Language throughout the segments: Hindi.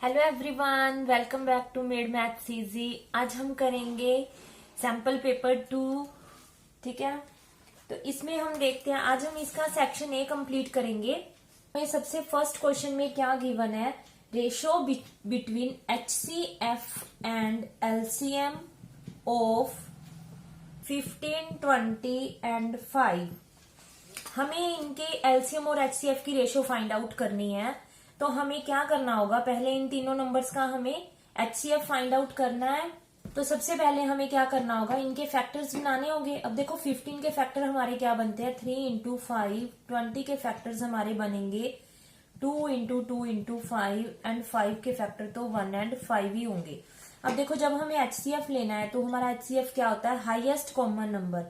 Hello everyone, welcome back to made maths easy. आज हम करेंगे सैम्पल पेपर 2। ठीक है, तो इसमें हम देखते हैं, आज हम इसका सेक्शन ए कंप्लीट करेंगे। तो सबसे फर्स्ट क्वेश्चन में क्या गिवन है, ratio between HCF and LCM of 15, 20 and 5। हमें इनके LCM और HCF की रेशो फाइंड आउट करनी है। तो हमें क्या करना होगा, पहले इन तीनों नंबर्स का हमें HCF फाइंड आउट करना है। तो सबसे पहले हमें क्या करना होगा, इनके फैक्टर्स बनाने होंगे। अब देखो 15 के फैक्टर हमारे क्या बनते हैं, 3 इंटू 5। 20 के फैक्टर्स हमारे बनेंगे 2 इंटू 2 इंटू 5 एंड 5 के फैक्टर तो 1 एंड 5 ही होंगे। अब देखो जब हमें HCF लेना है तो हमारा HCF क्या होता है, हाईएस्ट कॉमन नंबर।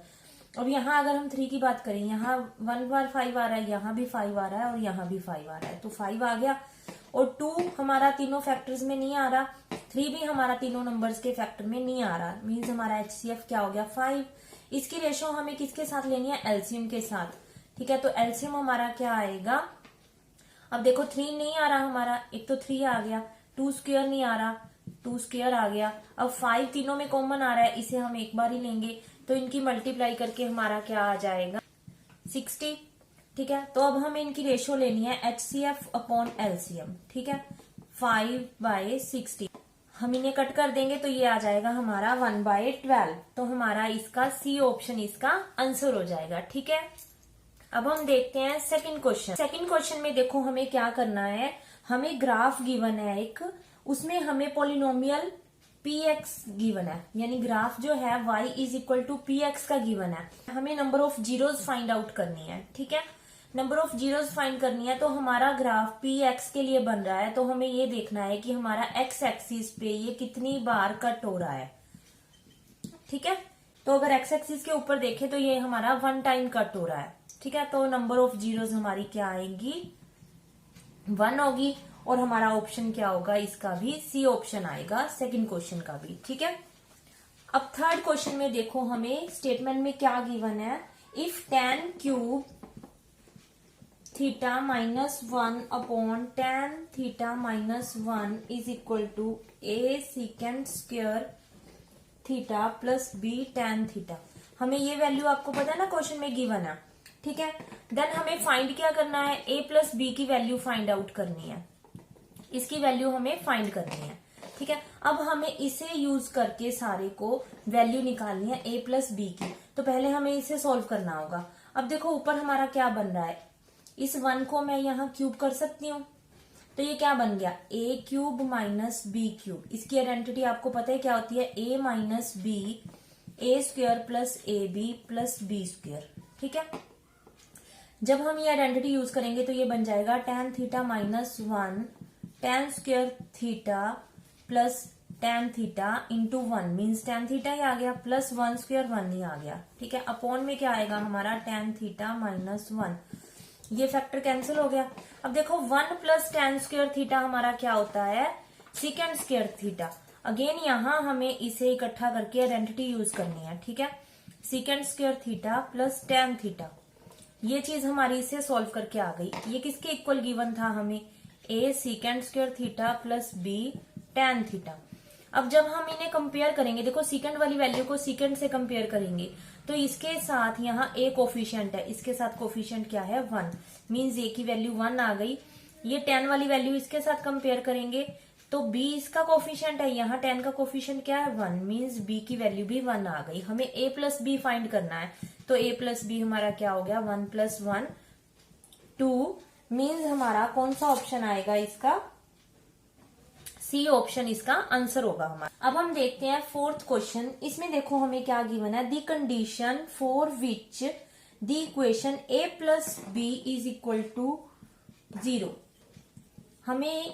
अब यहाँ अगर हम 3 की बात करें, यहाँ 1 बार 5 आ रहा है, यहाँ भी 5 आ रहा है और यहाँ भी 5 आ रहा है, तो 5 आ गया। और 2 हमारा तीनों फैक्टर्स में नहीं आ रहा, 3 भी हमारा तीनों नंबर्स के फैक्टर में नहीं आ रहा, मीन्स हमारा HCF क्या हो गया, 5। इसकी रेशो हमें किसके साथ लेनी है, LCM के साथ। ठीक है, तो LCM हमारा क्या आएगा, अब देखो 3 नहीं आ रहा हमारा, एक तो 3 आ गया, 2 स्क्वायर नहीं आ रहा, 2 स्क्वायर आ गया। अब 5 तीनों में कॉमन आ रहा है, इसे हम एक बार ही लेंगे, तो इनकी मल्टीप्लाई करके हमारा क्या आ जाएगा, 60। ठीक है, तो अब हमें इनकी रेशो लेनी है HCF अपॉन LCM। ठीक है, 5/60 हम इन्हें कट कर देंगे तो ये आ जाएगा हमारा 1/12। तो हमारा इसका सी ऑप्शन इसका आंसर हो जाएगा। ठीक है, अब हम देखते हैं सेकंड क्वेश्चन। सेकंड क्वेश्चन में देखो हमें क्या करना है, हमें ग्राफ गिवन है एक, उसमें हमें पॉलिनोमियल px गिवन है, यानी ग्राफ जो है y is equal to px का गिवन है। हमें number of zeros find out करनी है। ठीक है, नंबर ऑफ जीरोस फाइंड करनी है, तो हमारा ग्राफ px के लिए बन रहा है, तो हमें ये देखना है कि हमारा x एक्सिस पे ये कितनी बार कट हो रहा है। ठीक है, तो अगर एक्स एक्सिस के ऊपर देखें तो ये हमारा 1 टाइम कट हो रहा है। ठीक है, तो नंबर ऑफ जीरोस हमारी क्या आएगी, 1 होगी। और हमारा ऑप्शन क्या होगा, इसका भी सी ऑप्शन आएगा, सेकंड क्वेश्चन का भी। ठीक है, अब थर्ड क्वेश्चन में देखो हमें स्टेटमेंट में क्या गिवन है, if tan cube theta -1 upon tan theta -1 is equal to a secant square theta plus b tan theta. हमें ये वैल्यू आपको पता है ना, क्वेश्चन में गिवन है। ठीक है, देन हमें फाइंड क्या करना है, a प्लस बी की वैल्यू फाइंड आउट करनी है, इसकी वैल्यू हमें फाइंड करनी है। ठीक है, अब हमें इसे यूज करके सारे को वैल्यू निकालनी है a प्लस बी की। तो पहले हमें इसे सॉल्व करना होगा। अब देखो ऊपर हमारा क्या बन रहा है, इस 1 को मैं यहाँ क्यूब कर सकती हूँ, तो ये क्या बन गया, a cube minus B cube. इसकी आइडेंटिटी आपको पता है क्या होती है, a minus B A square plus A B plus B square. ठीक है, जब हम ये आइडेंटिटी यूज करेंगे तो ये बन जाएगा tan theta -1 tan square theta plus tan theta into 1, means tan theta ही आ गया, प्लस 1 स्क्वायर 1 ही आ गया। ठीक है, अपॉन में क्या आएगा हमारा tan थीटा -1, ये फैक्टर कैंसिल हो गया। अब देखो 1 प्लस tan स्क्वायर थीटा हमारा क्या होता है, सेकेंड स्क्वायर थीटा। अगेन यहाँ हमें इसे इकट्ठा करके आइडेंटिटी यूज करनी है। ठीक है, second square theta plus tan theta, ये चीज हमारी इसे सॉल्व करके आ गई। ये किसके इक्वल गिवन था हमें, a second square theta plus b tan theta. अब जब हम इन्हें कंपेयर करेंगे, देखो सेकेंड वाली वैल्यू को सेकेंड से कंपेयर करेंगे, तो इसके साथ यहाँ a कोफिशिएंट है, इसके साथ कोफिशिएंट क्या है, 1, मीन्स a की वैल्यू 1 आ गई। ये tan वाली वैल्यू इसके साथ कंपेयर करेंगे तो b इसका कोफिशिएंट है, यहाँ tan का कोफिशिएंट क्या है, 1, मीन्स b की वैल्यू भी 1 आ गई। हमें a प्लस बी फाइंड करना है, तो a प्लस बी हमारा क्या हो गया, 1 प्लस 1 2, मीन्स हमारा कौन सा ऑप्शन आएगा, इसका सी ऑप्शन इसका आंसर होगा हमारा। अब हम देखते हैं फोर्थ क्वेश्चन। इसमें देखो हमें क्या गिवन है, the condition for which the equation a plus B is equal to 0। हमें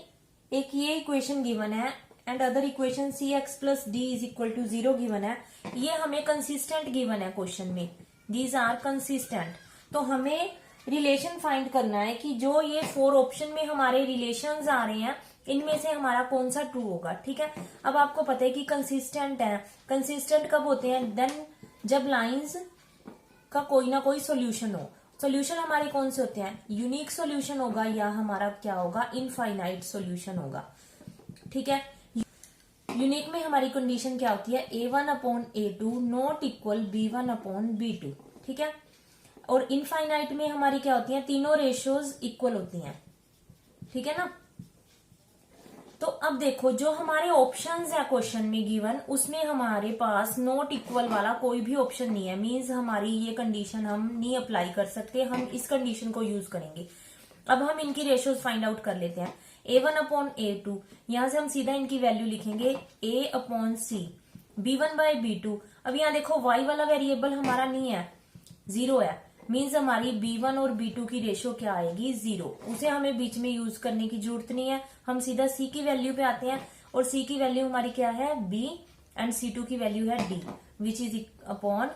एक ये इक्वेशन गिवन है and other equation cx plus D is equal to 0 given है। ये हमें कंसिस्टेंट गिवन है क्वेश्चन में, दीज आर कंसिस्टेंट। तो हमें रिलेशन फाइंड करना है कि जो ये 4 ऑप्शन में हमारे रिलेशंस आ रहे हैं, इनमें से हमारा कौन सा ट्रू होगा। ठीक है, अब आपको पता है कि कंसिस्टेंट है, कंसिस्टेंट कब होते हैं, देन जब लाइंस का कोई ना कोई सोल्यूशन हो। सोल्यूशन हमारे कौन से होते हैं, यूनिक सोल्यूशन होगा या हमारा क्या होगा, इनफाइनाइट सोल्यूशन होगा। ठीक है। यूनिक में हमारी कंडीशन क्या होती है, A1 upon A2 not equal B1 upon B2, ठीक है। और इनफाइनाइट में हमारी क्या होती है, तीनों रेशियोज इक्वल होती हैं, ठीक है ना। तो अब देखो जो हमारे ऑप्शंस है क्वेश्चन में गिवन, उसमें हमारे पास नॉट इक्वल वाला कोई भी ऑप्शन नहीं है, मींस हमारी ये कंडीशन हम नहीं अप्लाई कर सकते, हम इस कंडीशन को यूज करेंगे। अब हम इनकी रेशियोज फाइंड आउट कर लेते हैं। A1 अपॉन A2, यहां से हम सीधा इनकी वैल्यू लिखेंगे A upon C, B1 bye B2। अब यहाँ देखो y वाला वेरिएबल हमारा नहीं है, 0 है, मीन्स हमारी B1 और B2 की रेशियो क्या आएगी, 0। उसे हमें बीच में यूज करने की जरूरत नहीं है, हम सीधा C की वैल्यू पे आते हैं, और C की वैल्यू हमारी क्या है, B, एंड C2 की वैल्यू है D, which is upon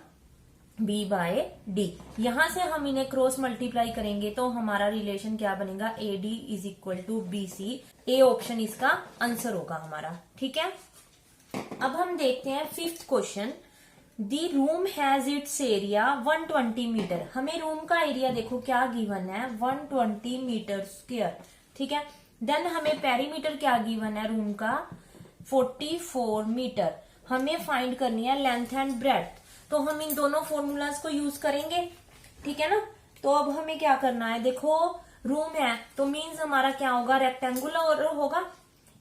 B by D। यहां से हम इन्हें क्रॉस मल्टीप्लाई करेंगे तो हमारा रिलेशन क्या बनेगा, AD is equal to BC। A option इसका आंसर होगा हमारा, ठीक है। अब हम देखते हैं fifth question. The room has its area 120 मीटर। हमें रूम का एरिया देखो क्या गिवन है, 120 मीटर स्क्वायर, ठीक है। देन हमें पेरीमीटर क्या गिवन है रूम का, 44 मीटर। हमें फाइंड करनी है लेंथ एंड ब्रेड्थ, तो हम इन दोनों फॉर्मूलाज को यूज करेंगे, ठीक है ना। तो अब हमें क्या करना है, देखो रूम है तो मीन्स हमारा क्या होगा, रेक्टेंगुलर होगा,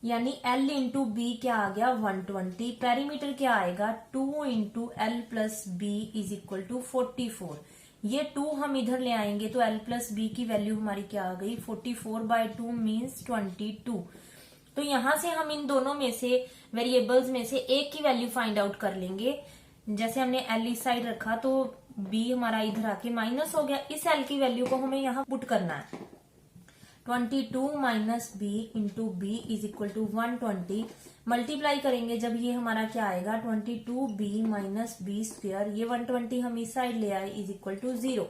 यानी L इंटू बी क्या आ गया, 120। पेरीमीटर क्या आएगा, 2 into L plus B is equal to 44। ये 2 हम इधर ले आएंगे तो L प्लस बी की वैल्यू हमारी क्या आ गई, 44 बाय 2 मीन्स 22। तो यहां से हम इन दोनों में से वेरिएबल्स में से एक की वैल्यू फाइंड आउट कर लेंगे। जैसे हमने L इस साइड रखा तो B हमारा इधर आके माइनस हो गया, इस L की वैल्यू को हमें यहाँ पुट करना है। 22 minus B into B is equal to 120। Multiply करेंगे जब ये हमारा क्या आएगा, 22b माइनस बी स्क्वायर, ये 120 हम इस साइड ले आए इज इक्वल टू 0।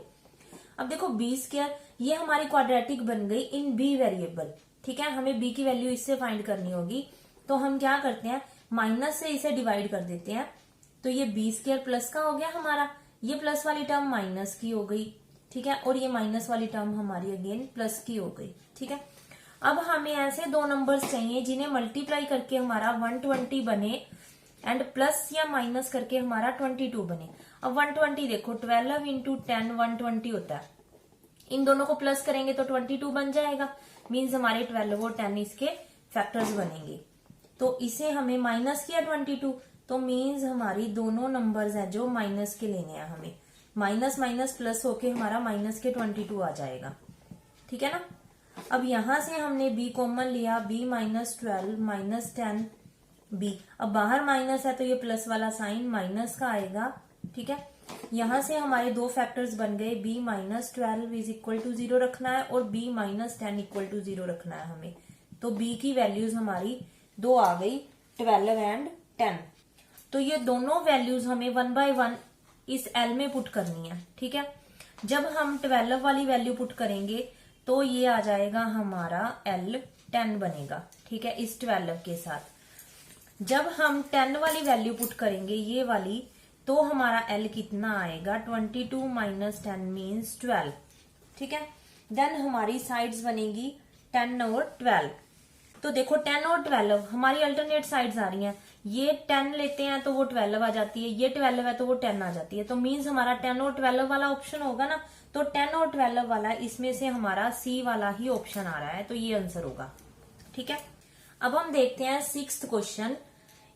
अब देखो b स्क्वायर ये हमारी क्वाड्रेटिक बन गई इन b वेरिएबल, ठीक है। हमें b की वैल्यू इससे फाइंड करनी होगी, तो हम क्या करते हैं, माइनस से इसे डिवाइड कर देते हैं, तो ये b स्क्वायर प्लस का हो गया हमारा, ये प्लस वाली टर्म माइनस की हो गई, ठीक है, और ये माइनस वाली टर्म हमारी अगेन प्लस की हो गई, ठीक है। अब हमें ऐसे दो नंबर्स चाहिए जिन्हें मल्टीप्लाई करके हमारा 120 बने एंड प्लस या माइनस करके हमारा 22 बने। अब 120 देखो 12 इंटू 10 120 होता है, इन दोनों को प्लस करेंगे तो 22 बन जाएगा, मीन्स हमारे 12 और 10 इसके फैक्टर्स बनेंगे। तो इसे हमें माइनस किया 22, तो मीन्स हमारी दोनों नंबर्स हैं जो माइनस के लेने हैं, हमें माइनस माइनस प्लस होके हमारा माइनस के 22 आ जाएगा, ठीक है ना। अब यहां से हमने b कॉमन लिया, b माइनस 12 माइनस 10 b। अब बाहर माइनस है तो ये प्लस वाला साइन माइनस का आएगा, ठीक है। यहां से हमारे दो फैक्टर्स बन गए, b minus 12 is equal to 0 रखना है और b माइनस 10 इक्वल टू 0 रखना है हमें। तो b की वैल्यूज हमारी दो आ गई, 12 एंड 10। तो ये दोनों वैल्यूज हमें 1 बाय 1 इस L में पुट करनी है, ठीक है। जब हम 12 वाली वैल्यू पुट करेंगे तो ये आ जाएगा हमारा L 10 बनेगा, ठीक है, इस 12 के साथ। जब हम 10 वाली वैल्यू पुट करेंगे ये वाली, तो हमारा L कितना आएगा, 22 माइनस 10 मीन्स 12, ठीक है। देन हमारी साइड्स बनेगी 10 और 12। तो देखो 10 और 12 हमारी अल्टरनेट साइड्स आ रही हैं, ये 10 लेते हैं तो वो 12 आ जाती है, ये 12 है तो वो 10 आ जाती है, तो मीन्स हमारा 10 और 12 वाला ऑप्शन होगा ना, तो 10 और 12 वाला इसमें से हमारा C वाला ही ऑप्शन आ रहा है, तो ये आंसर होगा, ठीक है। अब हम देखते हैं सिक्स्थ क्वेश्चन।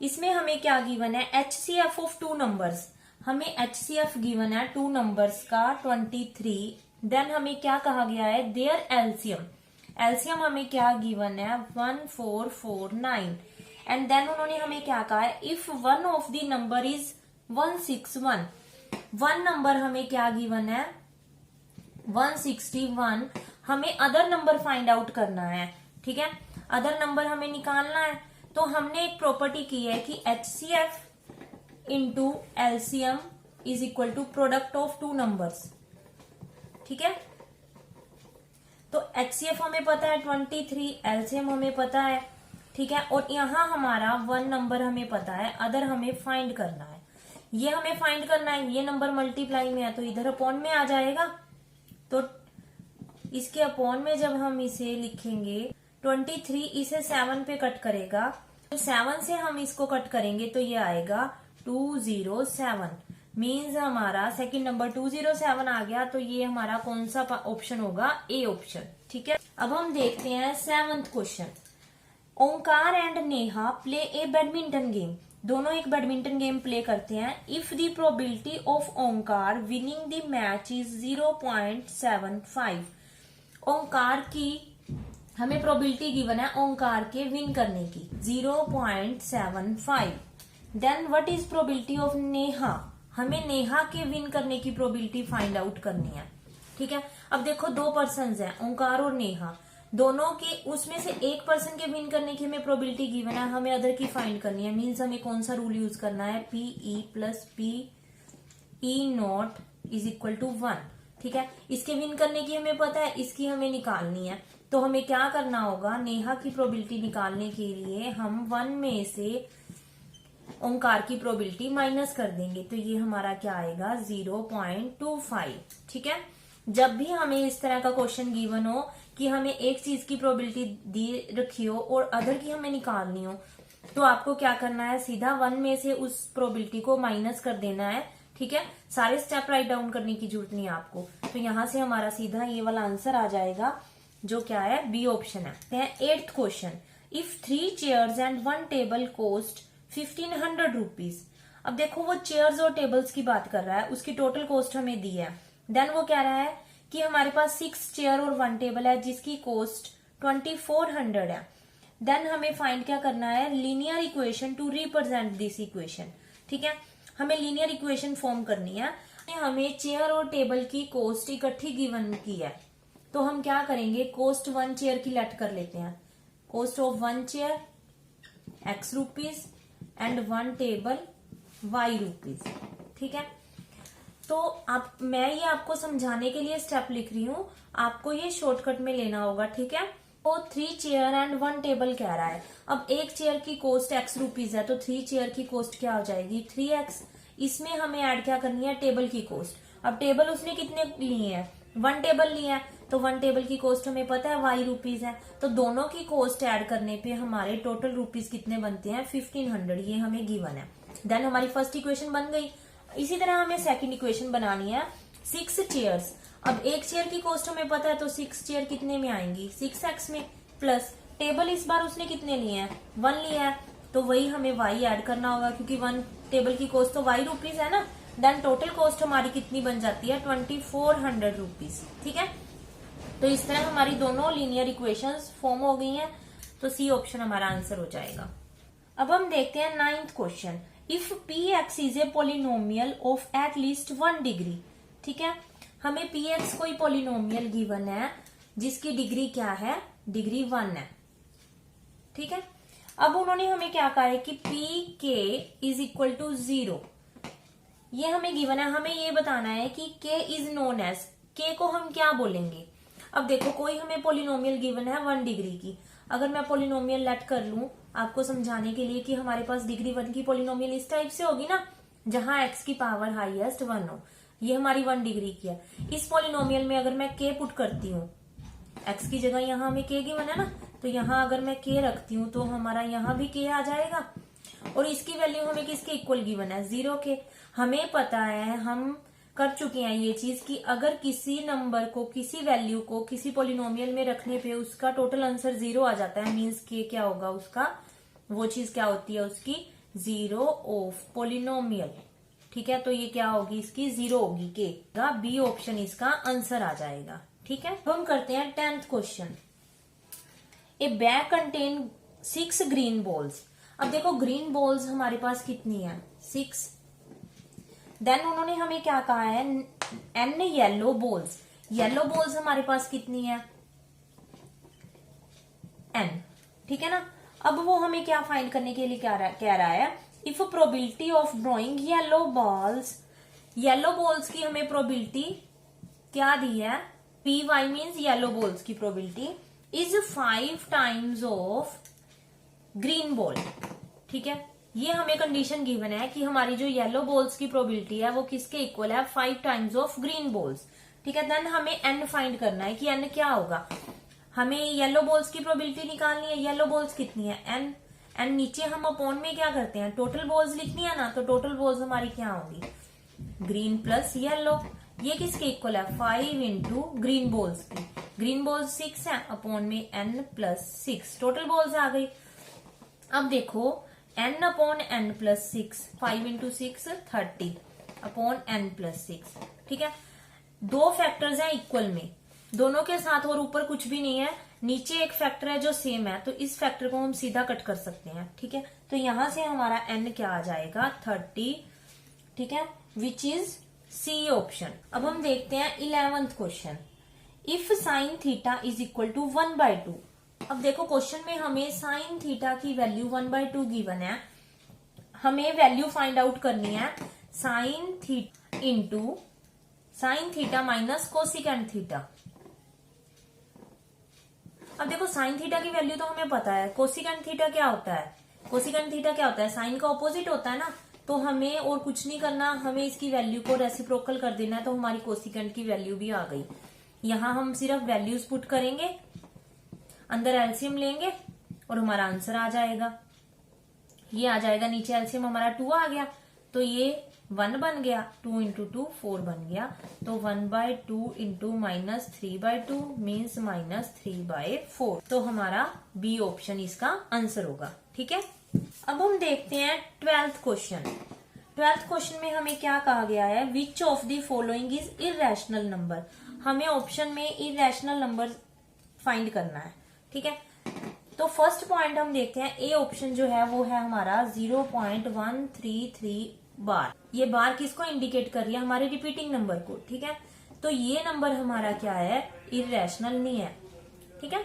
इसमें हमें क्या गिवन है, HCF ऑफ टू नंबर्स। हमें HCF गिवन है टू नंबर्स का 23। देन हमें क्या कहा गया है, देयर एलसीएम। एलसीएम हमें क्या गिवन है, 1449। एंड देन उन्होंने हमें क्या कहा है, if one of the number is 161। One number हमें क्या गिवन है, 161। हमें अदर नंबर फाइंड आउट करना है, ठीक है, अदर नंबर हमें निकालना है। तो हमने एक प्रॉपर्टी की है कि HCF into LCM is equal to product of two numbers, ठीक है। तो HCF हमें पता है 23, एलसीएम हमें पता है, ठीक है, और यहाँ हमारा वन नंबर हमें पता है, अदर हमें फाइंड करना है। ये हमें फाइंड करना है, ये नंबर मल्टीप्लाई में है तो इधर अपॉन में आ जाएगा, तो इसके अपॉन में जब हम इसे लिखेंगे 23 इसे 7 पे कट करेगा तो 7 से हम इसको कट करेंगे तो ये आएगा 207, मीन्स हमारा सेकंड नंबर 207 आ गया। तो ये हमारा कौन सा ऑप्शन होगा? A option. ठीक है, अब हम देखते हैं 7th question. Omkar and Neha play a badminton game. दोनों एक बैडमिंटन गेम प्ले करते हैं। If the probability of Omkar winning the match is 0.75। Omkar की हमें प्रोबेबिलिटी गिवन है ओंकार के विन करने की 0.75। Then what is probability of Neha? हमें नेहा के विन करने की प्रोबेबिलिटी फाइंड आउट करनी है। ठीक है, अब देखो दो पर्सन्स हैं, ओंकार और नेहा। दोनों के उसमें से एक पर्सन के विन करने की हमें प्रोबेबिलिटी गिवन है, हमें अदर की फाइंड करनी है। मीन्स हमें कौन सा रूल यूज करना है? PE plus PE not is equal to 1। ठीक है, इसके विन करने की हमें पता है, इसकी हमें निकालनी है। तो हमें क्या करना होगा? नेहा की प्रोबेबिलिटी निकालने के लिए हम 1 में से ओंकार की प्रोबेबिलिटी माइनस कर देंगे। तो ये हमारा क्या आएगा? 0.25। ठीक है, जब भी हमें इस तरह का क्वेश्चन गिवन हो कि हमें एक चीज की प्रोबेबिलिटी दी रखी हो और अदर की हमें निकालनी हो, तो आपको क्या करना है? सीधा 1 में से उस प्रोबेबिलिटी को माइनस कर देना है। ठीक है, सारे स्टेप राइट डाउन करने की जरूरत नहीं है आपको। तो यहां से हमारा सीधा ये वाला आंसर आ जाएगा, जो क्या है? बी ऑप्शन है। 8th question. If 3 chairs and 1 table cost 1500 rupees. अब देखो वो चेयर्स और टेबल्स की बात कर रहा है, उसकी टोटल कॉस्ट हमें दी है। देन वो कह रहा है कि हमारे पास 6 चेयर और 1 टेबल है जिसकी कॉस्ट 2400 है। देन हमें फाइंड क्या करना है? Linear equation two represent this equation. ठीक है, हमें लीनियर इक्वेशन फॉर्म करनी है। हमें चेयर और टेबल की कॉस्ट इकट्ठी गिवन की है, तो हम क्या करेंगे? कॉस्ट 1 चेयर की लेट कर लेते हैं। Cost of 1 chair x rupees and 1 table y rupees. ठीक है, तो आप मैं ये आपको समझाने के लिए स्टेप लिख रही हूँ, आपको ये शॉर्टकट में लेना होगा। ठीक है, तो 3 चेयर एंड 1 टेबल कह रहा है। अब एक चेयर की कॉस्ट x रुपीज है, तो 3 चेयर की कॉस्ट क्या हो जाएगी? 3x। इसमें हमें ऐड क्या करनी है? टेबल की कॉस्ट। अब टेबल उसने कितने लिए हैं? 1 टेबल लिया है, तो 1 टेबल की कॉस्ट हमें पता है y रुपीज है। तो दोनों की कॉस्ट ऐड करने पे हमारे टोटल रुपीज कितने बनते हैं? 1500। ये हमें गिवन है। देन हमारी फर्स्ट इक्वेशन बन गई। इसी तरह हमें सेकंड इक्वेशन बनानी है। 6 चेयर्स। अब एक चेयर की कॉस्ट हमें पता है, तो 6 चेयर कितने में आएंगी? 6x में। प्लस टेबल इस बार उसने कितने लिए हैं? 1 लिया है, तो वही हमें y ऐड करना होगा, क्योंकि 1 टेबल की कॉस्ट तो y रुपीज है ना। देन टोटल कॉस्ट हमारी कितनी बन जाती है? 2400 रुपीज। ठीक है, तो इस तरह हमारी दोनों लीनियर इक्वेशंस फॉर्म हो गई हैं। तो सी ऑप्शन हमारा आंसर हो जाएगा। अब हम देखते हैं 9th question. If px is a polynomial of at least 1 degree. ठीक है, हमें px कोई पोलिनोमियल गिवन है जिसकी डिग्री क्या है? डिग्री 1 है। ठीक है, अब उन्होंने हमें क्या कहा है कि pk इज इक्वल टू 0। ये हमें गिवन है, हमें ये बताना है कि k is known as, k को हम क्या बोलेंगे? अब देखो कोई हमें पोलिनोमियल गिवन है 1 डिग्री की। अगर मैं पोलिनोमियल लेट कर लूं आपको समझाने के लिए कि हमारे पास डिग्री 1 की पोलिनोमियल इस टाइप से होगी ना, जहां x की पावर हाईएस्ट 1 हो। ये हमारी 1 डिग्री की है। इस पोलिनोमियल में अगर मैं k पुट करती हूँ, x की जगह यहाँ हमें k गिवन है ना, तो यहाँ अगर मैं k रखती हूँ तो हमारा यहाँ भी k आ जाएगा। और इसकी वैल्यू हमें किसके इक्वल गिवन है? 0 के। हमें पता है, हम कर चुके हैं ये चीज कि अगर किसी नंबर को, किसी वैल्यू को किसी पोलिनोमियल में रखने पे उसका टोटल आंसर 0 आ जाता है, मीन्स के क्या होगा उसका? वो चीज क्या होती है उसकी? 0 ऑफ पोलिनोमियल। ठीक है, तो ये क्या होगी? इसकी 0 होगी, के। बी ऑप्शन इसका आंसर आ जाएगा। ठीक है, तो हम करते हैं 10th क्वेश्चन। ए बैग कंटेन 6 ग्रीन बॉल्स। अब देखो ग्रीन बॉल्स हमारे पास कितनी है? 6। देन उन्होंने हमें क्या कहा है? n yellow balls. Yellow balls हमारे पास कितनी है? n। ठीक है ना, अब वो हमें क्या फाइंड करने के लिए कह रहा है? If probability of drawing yellow balls, yellow balls की हमें प्रोबेबिलिटी क्या दी है? py मीन्स येलो बॉल्स की probability is 5 times of green ball. ठीक है, ये हमें कंडीशन गिवन है कि हमारी जो येलो बॉल्स की प्रोबेबिलिटी है वो किसके इक्वल है? 5 टाइम्स ऑफ ग्रीन बॉल्स। ठीक है, देन हमें n फाइंड करना है कि n क्या होगा। हमें येलो बॉल्स की प्रोबेबिलिटी निकालनी है। येलो बॉल्स कितनी है? n। एंड नीचे हम अपॉन में क्या करते हैं, टोटल बॉल्स लिखनी है ना, तो टोटल बॉल्स हमारी क्या होंगी, ग्रीन प्लस येलो। ये किसके इक्वल है, 5 इंटू ग्रीन बॉल्स की, ग्रीन बॉल्स 6 है, अपॉन में n प्लस 6 टोटल बॉल्स आ गई। अब देखो n upon n plus 6, 5 into 6 30 upon n plus 6, ठीक है। दो फैक्टर्स हैं इक्वल में, दोनों के साथ और ऊपर कुछ भी नहीं है, नीचे एक फैक्टर है जो सेम है, तो इस फैक्टर को हम सीधा कट कर सकते हैं, ठीक है। तो यहां से हमारा n क्या आ जाएगा, 30, ठीक है, विच इज सी ऑप्शन। अब हम देखते हैं 11th question, if sine theta is equal to 1/2। अब देखो क्वेश्चन में हमें साइन थीटा की वैल्यू 1/2 गिवन है, हमें वैल्यू फाइंड आउट करनी है sine theta into sine theta minus cosecant theta. अब देखो साइन थीटा की वैल्यू तो हमें पता है, कोसिकेंट थीटा क्या होता है, कोसिकेंट थीटा क्या होता है, साइन का ऑपोजिट होता है ना, तो हमें और कुछ नहीं करना, हमें इसकी वैल्यू को रेसिप्रोकल कर देना है, तो हमारी कोसिकेंट की वैल्यू भी आ गई। यहां हम सिर्फ वैल्यूज पुट करेंगे, अंदर एलसीएम लेंगे और हमारा आंसर आ जाएगा, ये आ जाएगा, नीचे एलसीएम हमारा 2 आ गया, तो ये 1 बन गया, 2 इंटू 2 4 बन गया, तो 1/2 इंटू माइनस 3/2 मीन्स माइनस 3/4, तो हमारा बी ऑप्शन इसका आंसर होगा, ठीक है। अब हम देखते हैं 12th क्वेश्चन। 12th क्वेश्चन में हमें क्या कहा गया है, which of the following is irrational number. हमें ऑप्शन में इरेशनल नंबर फाइंड करना है, ठीक है। तो फर्स्ट पॉइंट हम देखते हैं, ए ऑप्शन जो है वो है हमारा 0.133 बार। ये बार किसको इंडिकेट कर रही है, हमारे रिपीटिंग नंबर को, ठीक है। तो ये नंबर हमारा क्या है, इरेशनल नहीं है, ठीक है।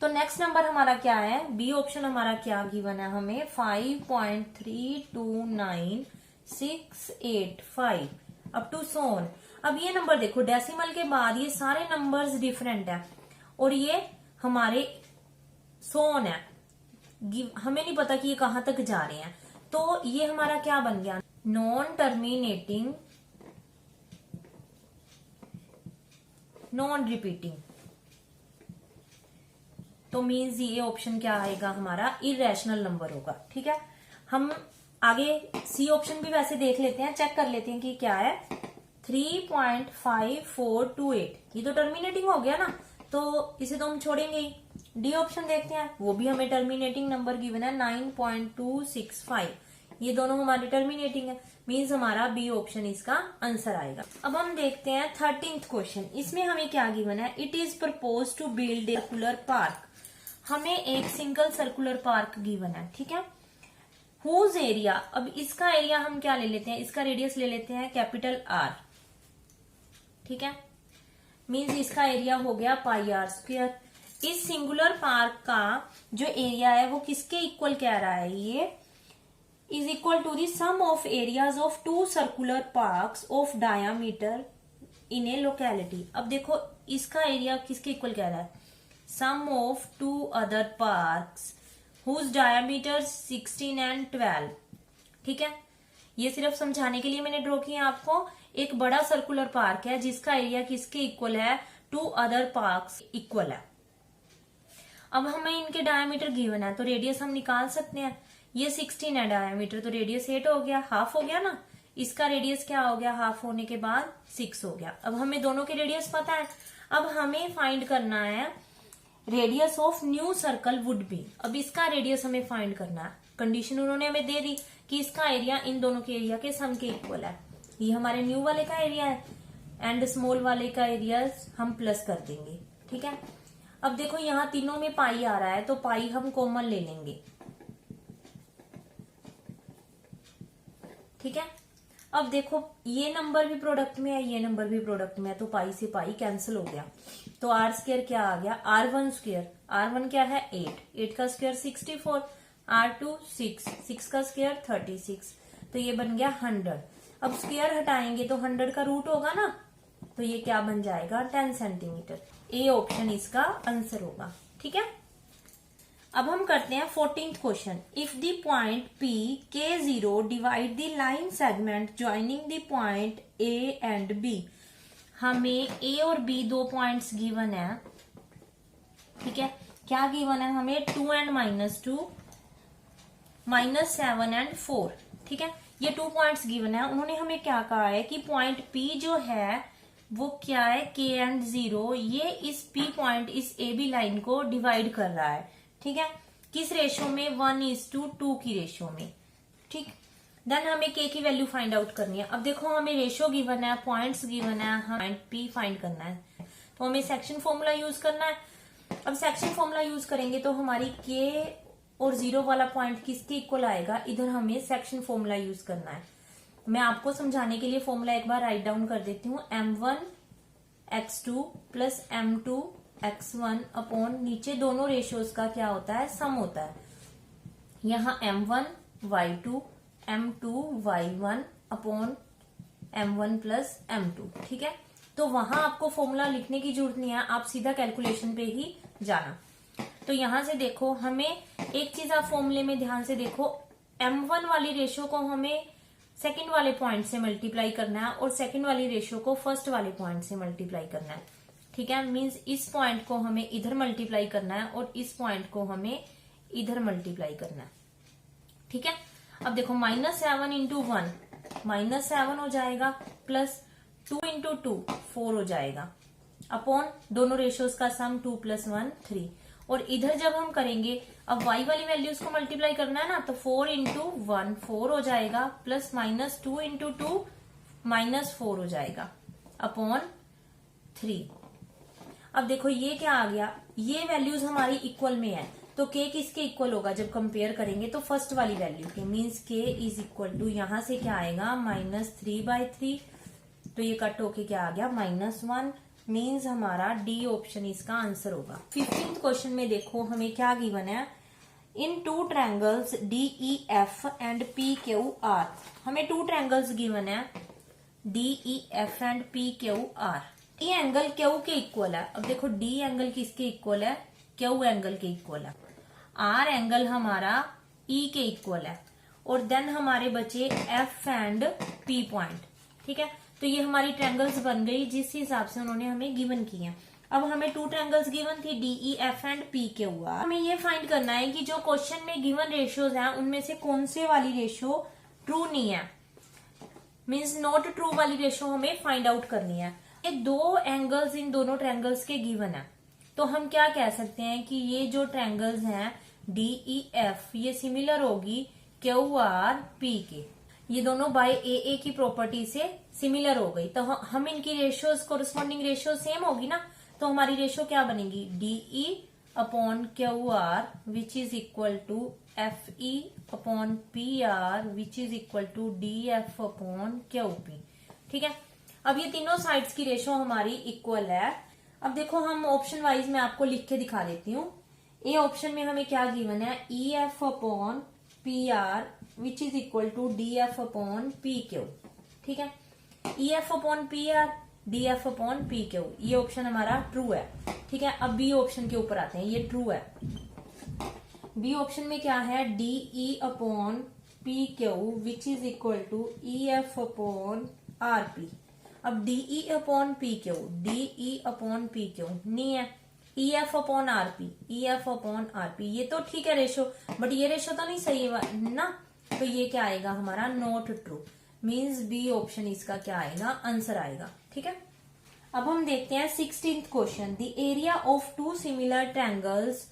तो नेक्स्ट नंबर हमारा क्या है, बी ऑप्शन हमारा क्या गिवन है हमें, 5.329685 अप टू सोन। अब ये नंबर देखो, डेसिमल के बाद ये सारे नंबर्स डिफरेंट है और ये हमारे सोन है, हमें नहीं पता कि ये कहां तक जा रहे हैं, तो ये हमारा क्या बन गया, नॉन टर्मिनेटिंग नॉन रिपीटिंग, तो मीन्स ये ऑप्शन क्या आएगा हमारा, इरेशनल नंबर होगा, ठीक है। हम आगे सी ऑप्शन भी वैसे देख लेते हैं, चेक कर लेते हैं कि क्या है, 3.5428, ये तो टर्मिनेटिंग हो गया ना, तो इसे तो हम छोड़ेंगे ही। डी ऑप्शन देखते हैं, वो भी हमें टर्मिनेटिंग नंबर गिवन है 9.265, ये दोनों हमारे टर्मिनेटिंग है, मीन्स हमारा बी ऑप्शन इसका आंसर आएगा। अब हम देखते हैं 13th क्वेश्चन, इसमें हमें क्या गिवन है, it is propose to build a circular park. हमें एक सिंगल सर्कुलर पार्क गिवन है, ठीक है। हुज एरिया, अब इसका एरिया हम क्या ले लेते हैं, इसका रेडियस ले लेते हैं कैपिटल आर, ठीक है, मीन्स इसका एरिया हो गया πr²। इस सिंगुलर पार्क का जो एरिया है वो किसके इक्वल कह रहा है, ये is equal to the sum of areas of 2 circular parks of diameter in a locality. अब देखो इसका एरिया किसके इक्वल कह रहा है, sum of 2 other parks whose diameter 16 and 12, ठीक है। ये सिर्फ समझाने के लिए मैंने ड्रॉ किया आपको, एक बड़ा सर्कुलर पार्क है जिसका एरिया किसके इक्वल है, 2 अदर पार्क्स इक्वल है। अब हमें इनके डायमीटर गिवन है तो रेडियस हम निकाल सकते हैं, ये 16 है डायमीटर, तो रेडियस 8 हो गया, हाफ हो गया ना, इसका रेडियस क्या हो गया, हाफ होने के बाद 6 हो गया। अब हमें दोनों के रेडियस पता है, अब हमें फाइंड करना है radius of new circle would be. अब इसका रेडियस हमें फाइंड करना है, कंडीशन उन्होंने हमें दे दी कि इसका एरिया इन दोनों के एरिया के सम के इक्वल है, ये हमारे न्यू वाले का एरिया है एंड स्मॉल वाले का एरिया हम प्लस कर देंगे, ठीक है। अब देखो यहाँ तीनों में पाई आ रहा है तो पाई हम कॉमन ले लेंगे, ठीक है। अब देखो ये नंबर भी प्रोडक्ट में है, ये नंबर भी प्रोडक्ट में है, तो पाई से पाई कैंसिल हो गया, तो आर स्क्वायर क्या आ गया, r1², r1 क्या है 8 का स्क्वायर 64, r2 6 का स्क्वायर 36, तो ये बन गया 100। अब स्क्वायर हटाएंगे तो 100 का रूट होगा ना, तो ये क्या बन जाएगा 10 सेंटीमीटर, ए ऑप्शन इसका आंसर होगा, ठीक है। अब हम करते हैं 14th question, if the point P K0 divide the line segment joining the point A and B। हमें A और B दो पॉइंट्स गिवन है, ठीक है। क्या गिवन है हमें, 2 and -2 -7 एंड 4। ठीक है, ये 2 पॉइंट्स गिवन है। उन्होंने हमें क्या कहा है कि पॉइंट P जो है वो क्या है, K एंड 0, ये इस P पॉइंट इस AB लाइन को डिवाइड कर रहा है। ठीक है, किस रेशो में, 1:2 की रेशो में। ठीक, देन हमें K की वैल्यू फाइंड आउट करनी है। अब देखो हमें रेशो गिवन है, पॉइंट्स गिवन है, हमें P फाइंड करना है, तो हमें सेक्शन फॉर्मूला यूज करना है। अब सेक्शन फॉर्मूला यूज करेंगे तो हमारी K और 0 वाला पॉइंट किसके इक्वल आएगा, इधर हमें सेक्शन फॉर्मूला यूज करना है। मैं आपको समझाने के लिए फॉर्मूला एक बार राइट डाउन कर देती हूँ। m1x2 प्लस m2x1 अपॉन नीचे दोनों रेशियोज का क्या होता है, सम होता है। यहाँ m1y2 m2y1 upon m1 plus m2। ठीक है, तो वहां आपको फॉर्मूला लिखने की जरूरत नहीं है, आप सीधा कैलकुलेशन पे ही जाना। तो यहां से देखो, हमें एक चीज आप फॉर्मूले में ध्यान से देखो, m1 वाली रेशियो को हमें सेकंड वाले पॉइंट से मल्टीप्लाई करना है और सेकंड वाली रेशियो को फर्स्ट वाले पॉइंट से मल्टीप्लाई करना है। ठीक है, मींस इस पॉइंट को हमें इधर मल्टीप्लाई करना है और इस पॉइंट को हमें इधर मल्टीप्लाई करना है। ठीक है, अब देखो -7 इंटू 1 -7 हो जाएगा, प्लस 2 इंटू 2 4 हो जाएगा, अपॉन दोनों रेशियोज का सम 2 + 1 3। और इधर जब हम करेंगे, अब y वाली वैल्यूज को मल्टीप्लाई करना है ना, तो 4 इंटू 1 4 हो जाएगा, प्लस -2 इंटू 2 -4 हो जाएगा, अपॉन 3। अब देखो ये क्या आ गया, ये वैल्यूज हमारी इक्वल में है, तो k किसके इक्वल होगा जब कंपेयर करेंगे, तो फर्स्ट वाली वैल्यू के, means k is equal to, यहां से क्या आएगा -3/3, तो ये कट होके क्या आ गया -1, मीन्स हमारा डी ऑप्शन इसका आंसर होगा। 15th क्वेश्चन में देखो हमें क्या गिवन है, इन 2 ट्रायंगल्स DEF एंड PQR। हमें 2 ट्रायंगल्स गिवन है DEF and PQR। D angle Q के इक्वल है। अब देखो D एंगल किसके इक्वल है, Q एंगल के इक्वल है। R एंगल हमारा E के इक्वल है, और देन हमारे बचे F एंड P पॉइंट। ठीक है, तो ये हमारी ट्रायंगल्स बन गई जिस हिसाब से उन्होंने हमें गिवन की है। अब हमें 2 ट्रायंगल्स गिवन थी DEF एंड PQR। हमें ये फाइंड करना है कि जो क्वेश्चन में गिवन रेशियोज हैं उनमें से कौन से वाली रेशियो ट्रू नहीं है, मीन्स नॉट ट्रू वाली रेशियो हमें फाइंड आउट करनी है। ये 2 एंगल्स इन दोनों ट्रायंगल्स के गिवन है, तो हम क्या कह सकते हैं कि ये जो ट्रायंगल्स हैं DEF ये सिमिलर होगी QR P के, ये दोनों बाय AA की प्रॉपर्टी से सिमिलर हो गई, तो हम इनकी रेशियोज कोरिस्पॉन्डिंग रेशियो सेम होगी ना, तो हमारी रेशियो क्या बनेगी, DE/QR which is equal to FE/PR which is equal to DF/QP। ठीक है, अब ये तीनों साइड्स की रेशियो हमारी इक्वल है। अब देखो हम ऑप्शन वाइज में आपको लिख के दिखा देती हूँ। ए ऑप्शन में हमें क्या गिवन है, EF/PR which is equal to DF/PQ। ठीक है, EF/PR DF/PQ, ये ऑप्शन हमारा ट्रू है। ठीक है, अब बी ऑप्शन के ऊपर आते हैं, ये ट्रू है। बी ऑप्शन में क्या है, DE/PQ which is equal to EF/RP। अब DE/PQ नहीं है, EF/RP ये तो ठीक है रेशो, बट ये रेशो तो नहीं सही है ना, तो ये क्या आएगा हमारा not true, means B option इसका क्या आएगा, आंसर आएगा। ठीक है, अब हम देखते हैं 16th question, the area of 2 similar triangles.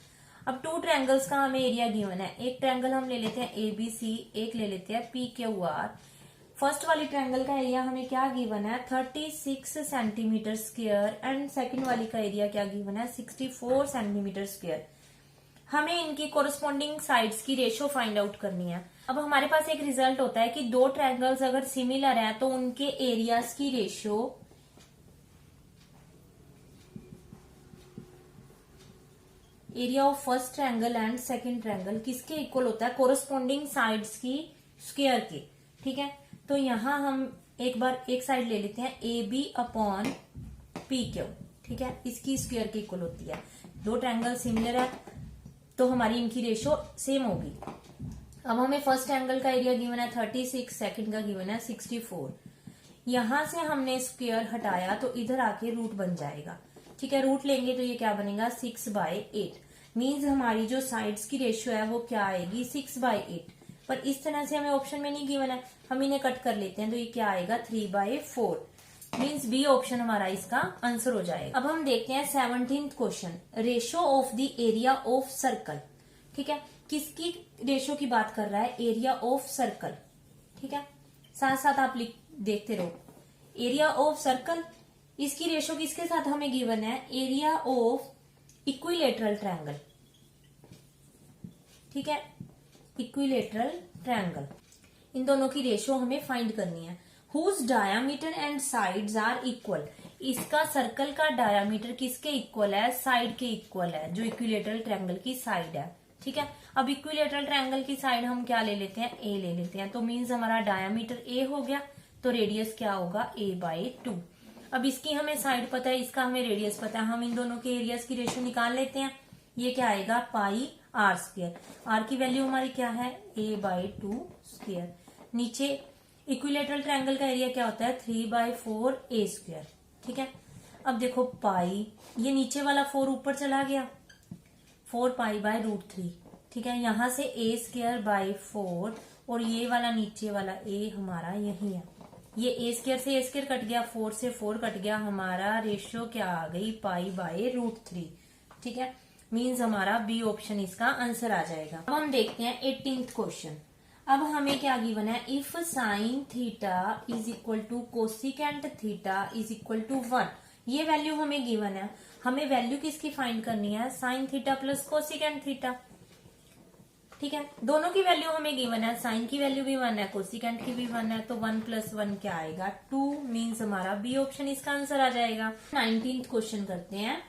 अब 2 ट्रायंगल्स का हमें एरिया गिवन है, एक ट्रायंगल हम ले लेते हैं ABC, एक ले लेते हैं PQR। फर्स्ट वाली ट्रायंगल का एरिया हमें क्या गिवन है, 36 सेंटीमीटर स्क्वायर, एंड सेकंड वाली का एरिया क्या गिवन है, 64 सेंटीमीटर स्क्वायर। हमें इनकी कोरिस्पॉन्डिंग साइड्स की रेशियो फाइंड आउट करनी है। अब हमारे पास एक रिजल्ट होता है कि 2 ट्रायंगल्स अगर सिमिलर है तो उनके एरियाज की ratio area of first triangle and second triangle किसके इक्वल होता है, कोरिस्पॉन्डिंग साइड्स की स्क्वायर के। ठीक है, तो यहां हम एक बार एक साइड ले लेते हैं AB/PQ। ठीक है, इसकी स्क्वायर के इक्वल होती है। 2 ट्रायंगल सिमिलर है तो हमारी इनकी रेशियो सेम होगी। अब हमें फर्स्ट ट्रायंगल का एरिया गिवन है 36, सेकंड का गिवन है 64। यहां से हमने स्क्वायर हटाया तो इधर आके रूट बन जाएगा। ठीक है, रूट लेंगे तो ये क्या बनेगा, 6/8, मीन्स हमारी जो साइड्स की रेशियो है वो क्या आएगी, 6/8। पर इस तरह से हमें ऑप्शन में नहीं गिवन है, हम इन्हें कट कर लेते हैं तो ये क्या आएगा 3/4 मीन्स बी ऑप्शन हमारा इसका आंसर हो जाएगा। अब हम देखते हैं 17th question, ratio of the area of circle. ठीक है, किसकी रेशो की बात कर रहा है, एरिया ऑफ सर्कल। ठीक है, साथ साथ आप देखते रहो, एरिया ऑफ सर्कल, इसकी रेशो किसके साथ हमें गिवन है, एरिया ऑफ इक्विलेटरल ट्रायंगल। ठीक है, इक्विलेटरल ट्रायंगल, इन दोनों की रेशो हमें फाइंड करनी है। Whose diameter and sides are equal, इसका सर्कल का डायामीटर किसके इक्वल है, साइड के इक्वल है, जो इक्विलेटरल ट्रायंगल की साइड है। ठीक है, अब इक्विलेटरल ट्रायंगल की साइड हम क्या ले लेते हैं, ए ले लेते हैं, तो मीन्स हमारा डायामीटर ए हो गया, तो रेडियस क्या होगा a/2। अब इसकी हमें साइड पता है, इसका हमें रेडियस पता है, हम इन दोनों के एरियाज की रेशो निकाल लेते हैं। ये क्या आएगा πr², आर की वैल्यू हमारी क्या है a/2²। नीचे इक्विलेटरल ट्रायंगल का एरिया क्या होता है 3/4a²। ठीक है, अब देखो पाई, ये नीचे वाला 4 ऊपर चला गया, 4π/√3। ठीक है, यहां से a²/4 और ये वाला नीचे वाला a हमारा यही है, ये a² से a² कट गया, 4 से 4 कट गया, हमारा रेशियो क्या आ गई π/√3। ठीक है, मीन्स हमारा बी ऑप्शन इसका आंसर आ जाएगा। अब हम देखते हैं 18th क्वेश्चन। अब हमें क्या गिवन है, if sine theta is equal to cosecant theta is equal to 1, ये वैल्यू हमें गिवन है, हमें वैल्यू किसकी फाइंड करनी है, sine theta plus cosecant theta. ठीक है, दोनों की वैल्यू हमें गिवन है, साइन की वैल्यू भी 1 है, कोसिकेंट की भी 1 है, तो 1 + 1 क्या आएगा 2, मीन्स हमारा बी ऑप्शन इसका आंसर आ जाएगा। 19th क्वेश्चन करते हैं,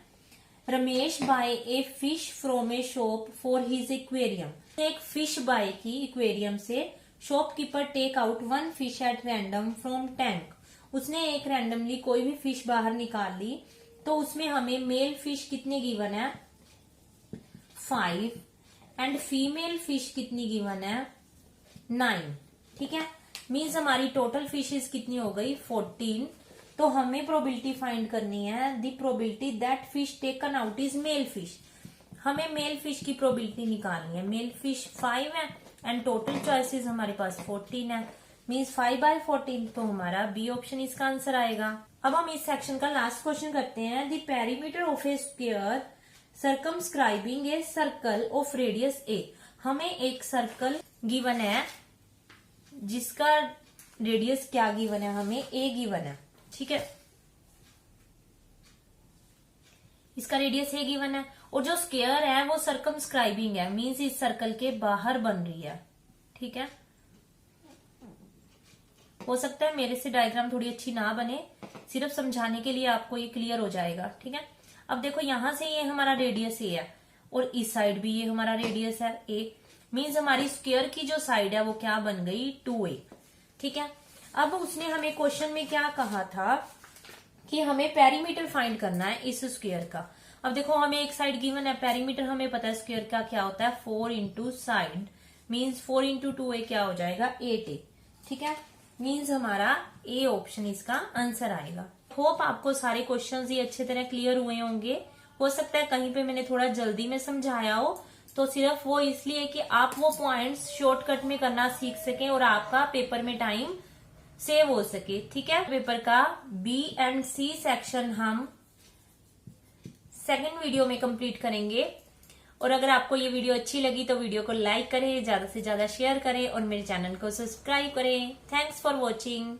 Ramesh buy a fish from a shop for his aquarium. एक फिश बाय की एक्वेरियम से, shopkeeper take out 1 fish at random from tank, उसने एक रैंडमली कोई भी फिश बाहर निकाल ली, तो उसमें हमें मेल फिश कितने गिवन है 5 एंड फीमेल फिश कितनी गिवन है 9। ठीक है, मीन्स हमारी टोटल फिशेस कितनी हो गई 14। तो हमें प्रोबेबिलिटी फाइंड करनी है, the probability that fish taken out is male fish. हमें मेल फिश की प्रोबेबिलिटी निकालनी है, मेल फिश 5 है एंड टोटल चॉइसेस हमारे पास 14 है, मीन्स 5/14, तो हमारा बी ऑप्शन इसका आंसर आएगा। अब हम इस सेक्शन का लास्ट क्वेश्चन करते हैं, the perimeter of A square circumscribing a circle of radius a। हमें एक सर्कल गिवन है जिसका रेडियस क्या गिवन है, हमें a गिवन है। ठीक है, इसका रेडियस a गिवन है और जो स्क्वायर है वो सर्कमस्क्राइबिंग है, मीन्स इस सर्कल के बाहर बन रही है। ठीक है, हो सकता है मेरे से डायग्राम थोड़ी अच्छी ना बने, सिर्फ समझाने के लिए आपको ये क्लियर हो जाएगा। ठीक है, अब देखो यहां से ये हमारा रेडियस ए है और इस साइड भी ये हमारा रेडियस है ए, मीन्स हमारी स्क्वायर की जो साइड है वो क्या बन गई 2a। ठीक है, अब उसने हमें क्वेश्चन में क्या कहा था कि हमें पेरीमीटर फाइंड करना है इस स्क्वायर का। अब देखो हमें एक साइड गिवन है, पेरीमीटर हमें पता है स्क्वायर का क्या होता है 4 into side, means 4 into 2a क्या हो जाएगा 8a। ठीक है, मीन्स हमारा ए ऑप्शन इसका आंसर आएगा। होप आपको सारे क्वेश्चंस ये अच्छे तरह क्लियर हुए होंगे। हो सकता है कहीं पे मैंने थोड़ा जल्दी में समझाया हो, तो सिर्फ वो इसलिए कि आप वो पॉइंट्स शॉर्टकट में करना सीख सकें और आपका पेपर में टाइम सेव हो सके। ठीक है, पेपर का बी एंड सी सेक्शन हम सेकंड वीडियो में कंप्लीट करेंगे। और अगर आपको ये वीडियो अच्छी लगी तो वीडियो को लाइक करें, ज्यादा से ज्यादा शेयर करें और मेरे चैनल को सब्सक्राइब करें। Thanks for watching.